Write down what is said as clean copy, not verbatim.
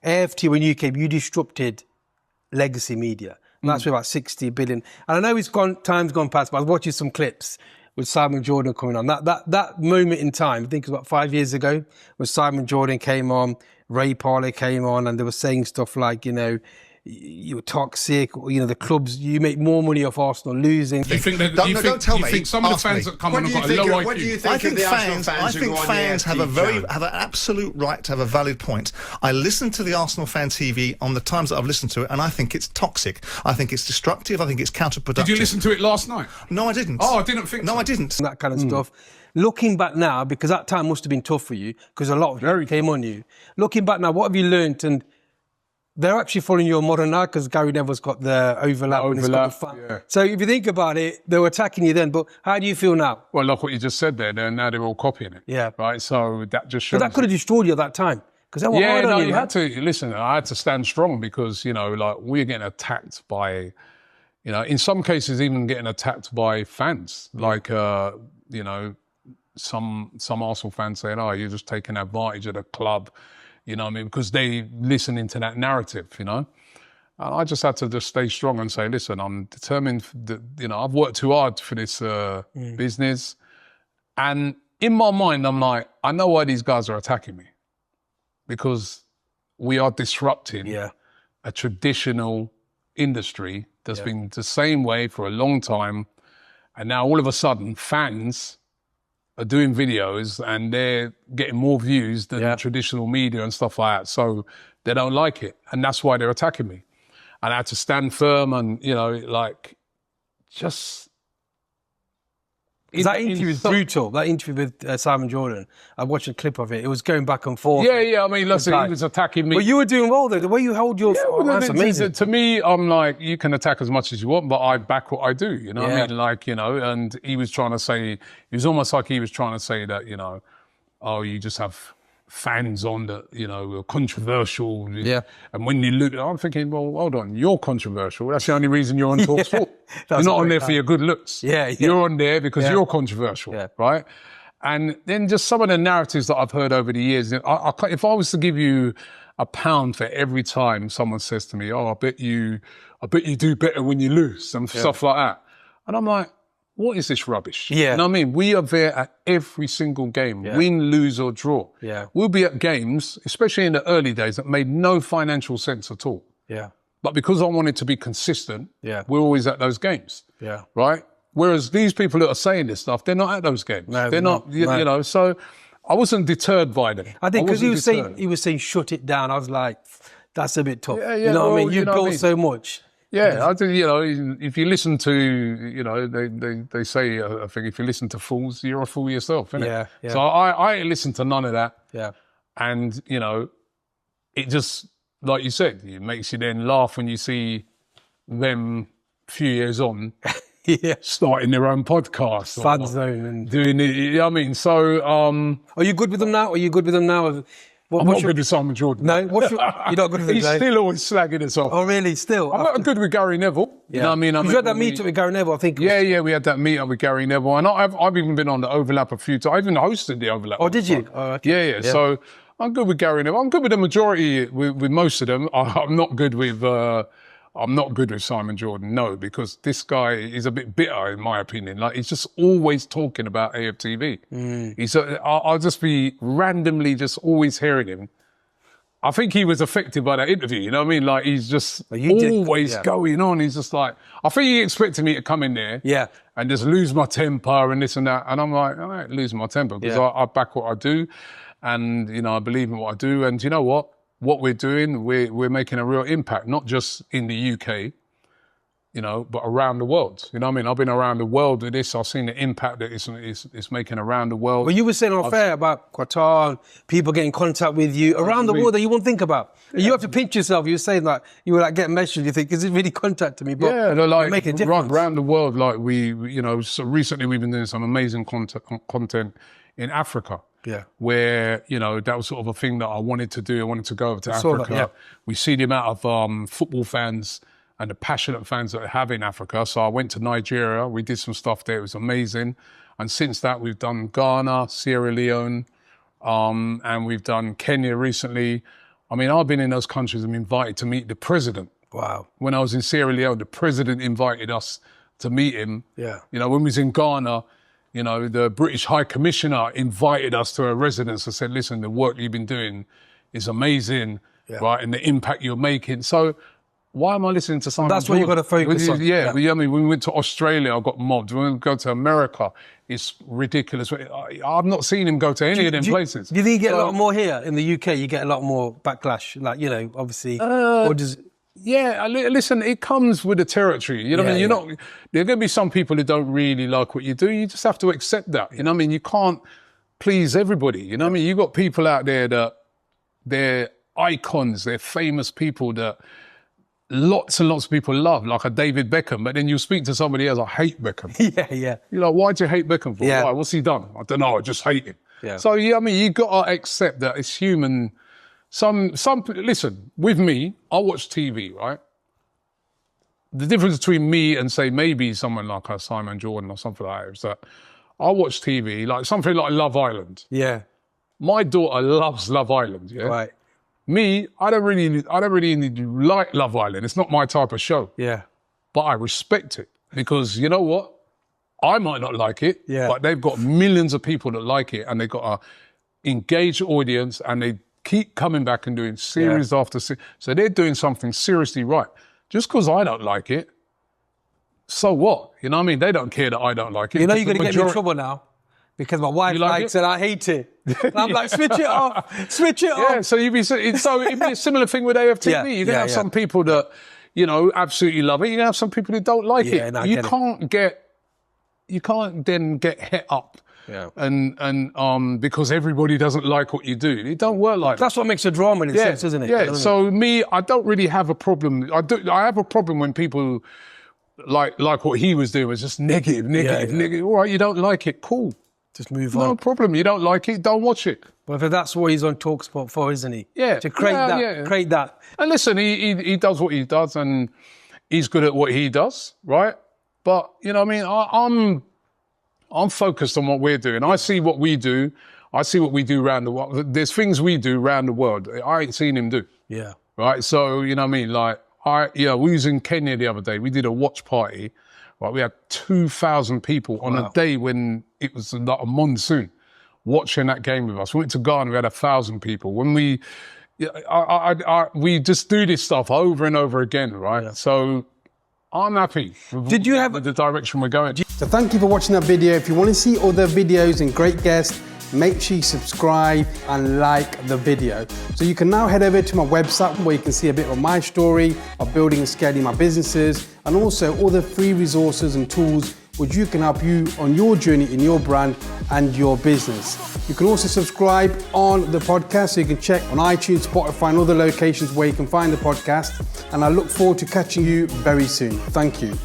AFTV, when you came, you disrupted legacy media. And that's about 60 billion. And I know time's gone past, but I was watching some clips with Simon Jordan coming on. That moment in time, I think it was about 5 years ago, when Simon Jordan came on, Ray Parlour came on, and they were saying stuff like, you're toxic, or, the clubs, you make more money off Arsenal losing. Do you think that, don't tell me. You think some of the fans that come on have got a low IQ? What do you think of the Arsenal fans who go on the AFTV have an absolute right to have a valid point. I listen to the Arsenal Fan TV on the times that I've listened to it, and I think it's toxic. I think it's destructive. I think it's counterproductive. Did you listen to it last night? No, I didn't. Oh, I didn't think so. No, I didn't. That kind of stuff. Looking back now, because that time must have been tough for you, because a lot of it came on you. Looking back now, what have you learnt? And they're actually following your model now, because Gary Neville's got the overlap. And he's got the fan. Yeah. So if you think about it, they were attacking you then, but how do you feel now? Well, like what you just said there, now they're all copying it. Yeah. Right, so that just shows... But that could have destroyed you at that time. Because they were hard on you had to. Listen, I had to stand strong because, we're getting attacked by, in some cases even getting attacked by fans. Like, some Arsenal fans saying, oh, you're just taking advantage of the club. You know what I mean? Because they listen into that narrative, And I just had to just stay strong and say, listen, I'm determined that, I've worked too hard for this business. And in my mind, I'm like, I know why these guys are attacking me. Because we are disrupting a traditional industry that's been the same way for a long time. And now all of a sudden, fans are doing videos and they're getting more views than traditional media and stuff like that. So they don't like it. And that's why they're attacking me. And I had to stand firm and, just... That interview was brutal. That interview with Simon Jordan, I watched a clip of it. It was going back and forth. Yeah. I mean, listen, he was attacking me. But you were doing well, though. The way you held your... that's amazing. To me, I'm like, you can attack as much as you want, but I back what I do, what I mean? And he was trying to say... It was almost like he was trying to say that, oh, you just have fans on that, are controversial. Yeah. And when you look... I'm thinking, well, hold on, you're controversial. That's the only reason you're on TalkSport. You're not on there for your good looks. Yeah. You're on there because you're controversial, right? And then just some of the narratives that I've heard over the years, if I was to give you £1 for every time someone says to me, oh, I bet you do better when you lose, and stuff like that. And I'm like, what is this rubbish? Yeah. You know what I mean? We are there at every single game, win, lose or draw. Yeah. We'll be at games, especially in the early days, that made no financial sense at all. Yeah. But because I wanted to be consistent, we're always at those games. Yeah. Right? Whereas these people that are saying this stuff, they're not at those games. No, they're not, you know, so I wasn't deterred by them. I think because he was saying shut it down, I was like, that's a bit tough. You know what I mean? You built so much. Yeah, I think, if you listen to, they say, I think if you listen to fools, you're a fool yourself, innit? Yeah. So I ain't listened to none of that. Yeah. And, it just, like you said, it makes you then laugh when you see them a few years on starting their own podcast. Fan Zone. And doing it, you know what I mean? So... Are you good with them now? I'm not good with Simon Jordan. No? You're not good with him, He's still always slagging us off. Oh, really? Still? I'm not good with Gary Neville. You know what I mean? You had that meet-up with Gary Neville, I think. Yeah, we had that meet-up with Gary Neville. And I've even been on the overlap a few times. I even hosted the overlap. Oh, did you? Oh, okay. Yeah. So I'm good with Gary Neville. I'm good with the majority, with most of them. I'm not good with Simon Jordan, no, because this guy is a bit bitter, in my opinion. Like, he's just always talking about AFTV. I'll just be randomly just always hearing him. I think he was affected by that interview, you know what I mean? Like, he's just always going on. He's just like, I think he expected me to come in there and just lose my temper and this and that. And I'm like, I ain't losing my temper because I back what I do and, I believe in what I do. And you know what? What we're doing, we're making a real impact, not just in the UK, but around the world. You know what I mean? I've been around the world with this. I've seen the impact that it's making around the world. Well, you were saying off air about Qatar, people getting in contact with you around the world that you won't think about. You have to pinch yourself. You were saying that you were like getting messages. You think, is it really contacting me? But they're like making a difference. Around the world, like so recently we've been doing some amazing content in Africa. Yeah. Where, that was sort of a thing that I wanted to do. I wanted to go over to Africa. We see the amount of football fans and the passionate fans that I have in Africa. So I went to Nigeria. We did some stuff there. It was amazing. And since that, we've done Ghana, Sierra Leone, and we've done Kenya recently. I mean, I've been in those countries and been invited to meet the president. Wow. When I was in Sierra Leone, the president invited us to meet him. Yeah. You know, when we was in Ghana, you know, the British High Commissioner invited us to a residence and said, listen, the work you've been doing is amazing, right? And the impact you're making. So why am I listening to Simon That's what you've got to focus on. Yeah. I mean, when we went to Australia, I got mobbed. When we go to America, it's ridiculous. I've not seen him go to any of them places. Do you think you get a lot more here in the UK? You get a lot more backlash, like, you know, obviously. Or does... Yeah, listen, it comes with the territory. You know what I mean? You're not. There are going to be some people who don't really like what you do. You just have to accept that. You know what I mean? You can't please everybody. You know what I mean? You got people out there that they're icons, they're famous people that lots and lots of people love, like a David Beckham. But then you speak to somebody else, I hate Beckham. Yeah. You're like, why do you hate Beckham for? Yeah. Why? What's he done? I don't know. I just hate him. Yeah. So yeah, I mean, you got to accept that it's human. Listen, with me, I watch TV, right? The difference between me and, say, maybe someone like a Simon Jordan or something like that is that I watch TV, like something like Love Island. Yeah. My daughter loves Love Island, yeah? Right. Me, I don't really like Love Island. It's not my type of show. Yeah. But I respect it because, you know what? I might not like it, but they've got millions of people that like it and they've got an engaged audience and they keep coming back and doing series after series. So they're doing something seriously right. Just because I don't like it, so what? You know what I mean? They don't care that I don't like it. You know you're going to get me in trouble now because my wife likes it, I hate it. And I'm like, switch it off, switch it off. Yeah, so it'd be a similar thing with AFTV. You're going to have some people that, you know, absolutely love it. You're going to have some people who don't like it. No, You can't then get hit up. Yeah. And because everybody doesn't like what you do. It don't work like that. That's what makes a drama in a sense, isn't it? Yeah. So me, I don't really have a problem. I have a problem when people like what he was doing was just negative. All right, you don't like it, cool. Just move on. No problem. You don't like it, don't watch it. Well, that's what he's on TalkSport for, isn't he? Yeah. To create create that. And listen, he does what he does and he's good at what he does, right? But, you know what I mean, I'm focused on what we're doing. I see what we do. I see what we do around the world. There's things we do around the world I ain't seen him do. Yeah. Right? So, you know what I mean? Like, we was in Kenya the other day. We did a watch party. Right? We had 2,000 people on a day when it was like a monsoon watching that game with us. We went to Ghana, we had 1,000 people. When we just do this stuff over and over again, right? Yeah. So I'm happy with the direction we're going. So thank you for watching that video. If you want to see other videos and great guests, make sure you subscribe and like the video. So you can now head over to my website where you can see a bit of my story of building and scaling my businesses and also all the free resources and tools which you can help you on your journey in your brand and your business. You can also subscribe on the podcast so you can check on iTunes, Spotify and other locations where you can find the podcast. And I look forward to catching you very soon. Thank you.